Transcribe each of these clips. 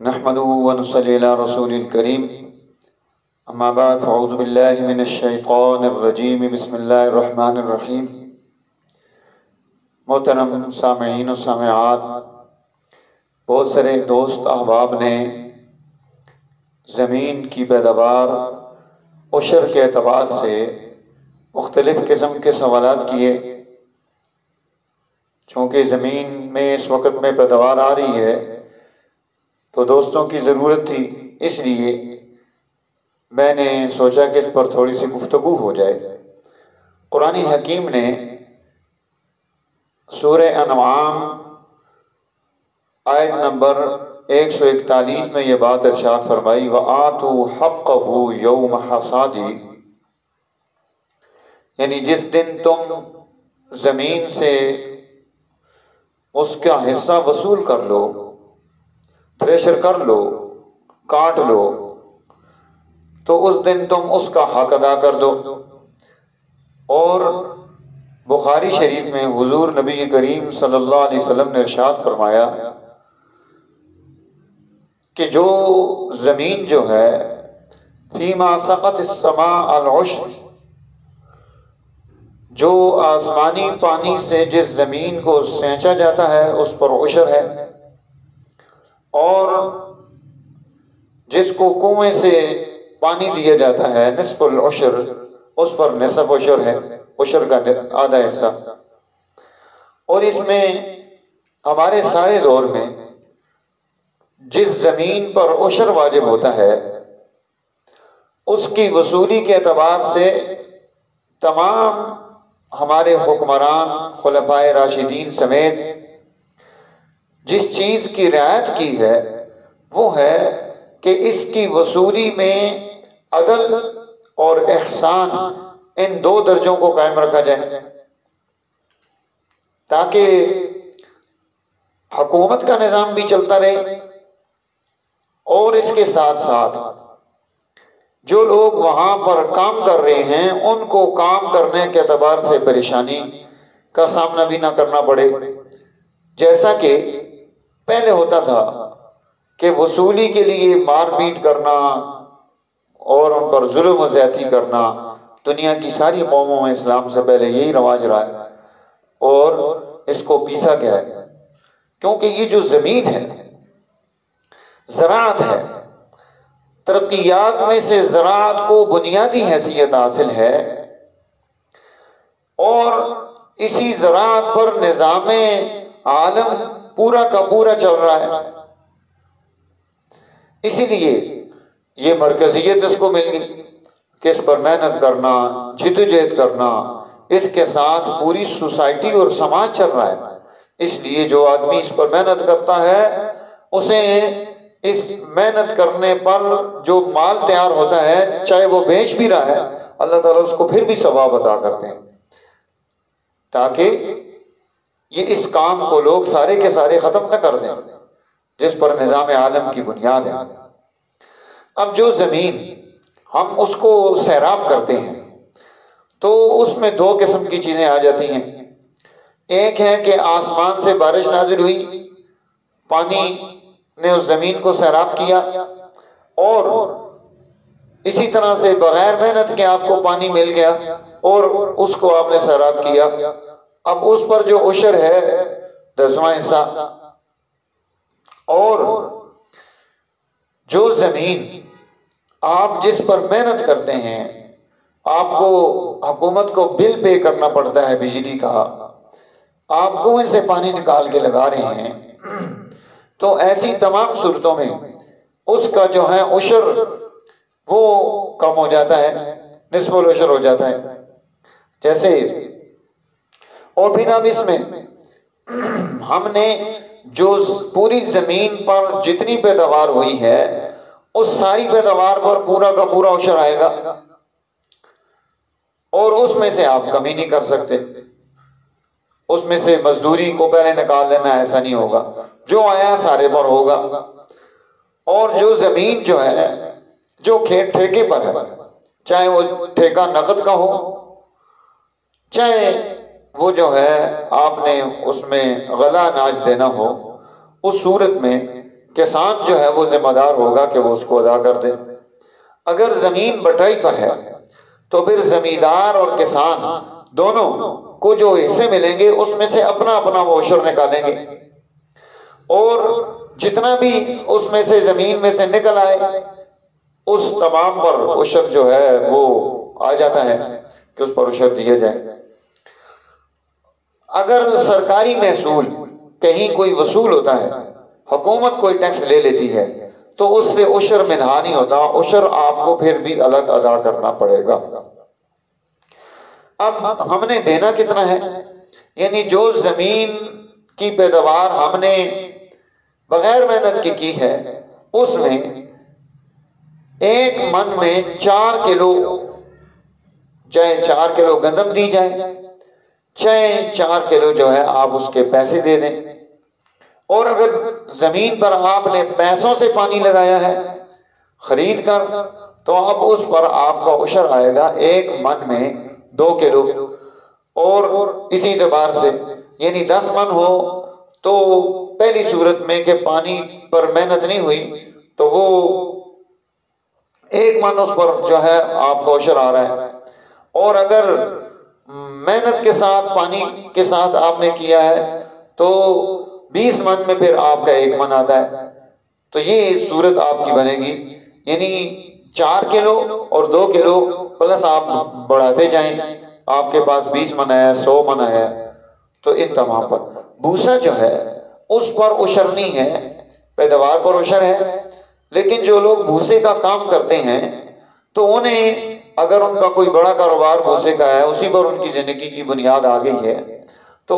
نحمده ونصلي على رسول الكريم اما بعد فاعوذ بالله من الشیطان الرجیم بسم اللہ الرحمن الرحیم۔ محترم سامعین و سامعات، بہت سارے دوست احباب نے زمین کی پیداوار عشر کے اعتبار سے مختلف قسم کے سوالات کیے۔ چونکہ زمین میں اس وقت میں پیداوار آ رہی ہے تو دوستوں کی ضرورت تھی، اس لیے میں نے سوچا کہ اس پر تھوڑی سی گفتگو ہو جائے۔ قرآن حکیم نے سورہ انعام آیت نمبر 141 میں یہ بات ارشاد فرمائی، وَآتُوا حَقَّهُ يَوْمَ حَصَادِهِ، یعنی جس دن تم زمین سے اس کا حصہ وصول کر لو، تھریشر کر لو، کاٹ لو، تو اس دن تم اس کا حق ادا کر دو۔ اور بخاری شریف میں حضور نبی کریم صلی اللہ علیہ وسلم نے ارشاد فرمایا کہ جو زمین جو ہے فیما سقط السماء العشر، جو آسمانی پانی سے جس زمین کو سینچا جاتا ہے اس پر عشر ہے، اور جس کو کنویں سے پانی دیا جاتا ہے نصف العشر، اس پر نصف عشر ہے، عشر کا آدھا حصہ۔ اور اس میں ہمارے سارے دور میں جس زمین پر عشر واجب ہوتا ہے اس کی وصولی کے اعتبار سے تمام ہمارے حکمران خلفائے راشدین سمیت جس چیز کی رعایت کی ہے وہ ہے کہ اس کی وصولی میں عدل اور احسان، ان دو درجوں کو قائم رکھا جائے، تاکہ حکومت کا نظام بھی چلتا رہے، اور اس کے ساتھ ساتھ جو لوگ وہاں پر کام کر رہے ہیں ان کو کام کرنے کے اعتبار سے پریشانی کا سامنا بھی نہ کرنا پڑے۔ جیسا کہ پہلے ہوتا تھا کہ وصولی کے لیے مار پیٹ کرنا اور ان پر ظلم و زیادتی کرنا دنیا کی ساری قوموں میں اسلام سے پہلے یہی رواج رہا ہے، اور اس کو پیسا گیا ہے، کیونکہ یہ جو زمین ہے زراعت ہے، ترقیات میں سے زراعت کو بنیادی حیثیت حاصل ہے، اور اسی زراعت پر نظام عالم پورا کا پورا چل رہا ہے۔ اسی لیے یہ مرکزیت اس کو مل گئی کہ اس پر محنت کرنا، جدوجہد کرنا، اس کے ساتھ پوری سوسائٹی اور سماج چل رہا ہے۔ اس لیے جو آدمی اس پر محنت کرتا ہے اسے اس محنت کرنے پر جو مال تیار ہوتا ہے، چاہے وہ بیچ بھی رہا ہے، اللہ تعالیٰ اس کو پھر بھی ثواب عطا کرتے ہیں، تاکہ یہ اس کام کو لوگ سارے کے سارے ختم نہ کر دیں جس پر نظام عالم کی بنیاد ہے۔ اب جو زمین ہم اس کو سیراب کرتے ہیں تو اس میں دو قسم کی چیزیں آ جاتی ہیں۔ ایک ہے کہ آسمان سے بارش نازل ہوئی، پانی نے اس زمین کو سیراب کیا، اور اسی طرح سے بغیر محنت کے آپ کو پانی مل گیا اور اس کو آپ نے سیراب کیا۔ اب اس پر جو عشر ہے 10واں حصہ، اور جو زمین آپ جس پر محنت کرتے ہیں، آپ کو حکومت کو بل پے کرنا پڑتا ہے بجلی کا، آپ کنویں سے پانی نکال کے لگا رہے ہیں، تو ایسی تمام صورتوں میں اس کا جو ہے عشر وہ کم ہو جاتا ہے، نصف العشر ہو جاتا ہے۔ جیسے اور پھر اب اس میں ہم نے جو پوری زمین پر جتنی پیداوار ہوئی ہے اس ساری پیداوار پر پورا کا پورا عشر آئے گا، اور اس میں سے آپ کمی نہیں کر سکتے، اس میں سے مزدوری کو پہلے نکال لینا ایسا نہیں ہوگا، جو آیا سارے پر ہوگا۔ اور جو زمین جو ہے جو ٹھیکے پر ہے، چاہے وہ ٹھیکہ نقد کا ہو، چاہے وہ جو ہے آپ نے اس میں غلہ اناج دینا ہو، اس صورت میں کسان جو ہے وہ ذمہ دار ہوگا کہ وہ اس کو ادا کر دے۔ اگر زمین بٹائی پر ہے تو پھر زمیندار اور کسان دونوں کو جو حصے ملیں گے اس میں سے اپنا اپنا وہ عشر نکالیں گے، اور جتنا بھی اس میں سے زمین میں سے نکل آئے اس تمام پر عشر جو ہے وہ آ جاتا ہے کہ اس پر عشر دیا جائے۔ اگر سرکاری محصول کہیں کوئی وصول ہوتا ہے، حکومت کوئی ٹیکس لے لیتی ہے، تو اس سے عشر منہا نہیں ہوتا، عشر آپ کو پھر بھی الگ ادا کرنا پڑے گا۔ اب ہم نے دینا کتنا ہے؟ یعنی جو زمین کی پیداوار ہم نے بغیر محنت کی ہے، اس میں 1 من میں 4 کلو، چاہے 4 کلو گندم دی جائے، چاہے 4 کلو جو ہے آپ اس کے پیسے دے دیں، اور اگر زمین پر آپ نے پیسوں سے پانی لگایا ہے خرید کر، تو اب اس پر آپ کا عشر آئے گا 1 من میں 2 کلو، اور اسی اعتبار سے یعنی 10 من ہو تو پہلی صورت میں کہ پانی پر محنت نہیں ہوئی تو وہ 1 من اس پر جو ہے آپ کا عشر آ رہا ہے، اور اگر محنت کے ساتھ پانی کے ساتھ آپ نے کیا ہے تو 20 من میں پھر آپ کا 1 من آتا ہے۔ تو یہ صورت آپ کی بنے گی، یعنی 4 کلو اور 2 کلو پلس آپ بڑھاتے جائیں، آپ کے پاس 20 من ہے، 100 من ہے، تو ان تمام پر بھوسا جو ہے اس پر عشر نہیں ہے، پیداوار پر عشر ہے۔ لیکن جو لوگ بھوسے کا کام کرتے ہیں تو انہیں اگر ان کا کوئی بڑا کاروبار بھوسے کا ہے، اسی پر ان کی زندگی کی بنیاد آ گئی ہے، تو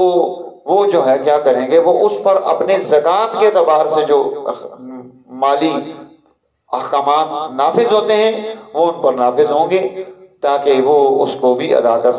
وہ جو ہے کیا کریں گے، وہ اس پر اپنے زکوٰۃ کے اعتبار سے جو مالی احکامات نافذ ہوتے ہیں وہ ان پر نافذ ہوں گے، تاکہ وہ اس کو بھی ادا کر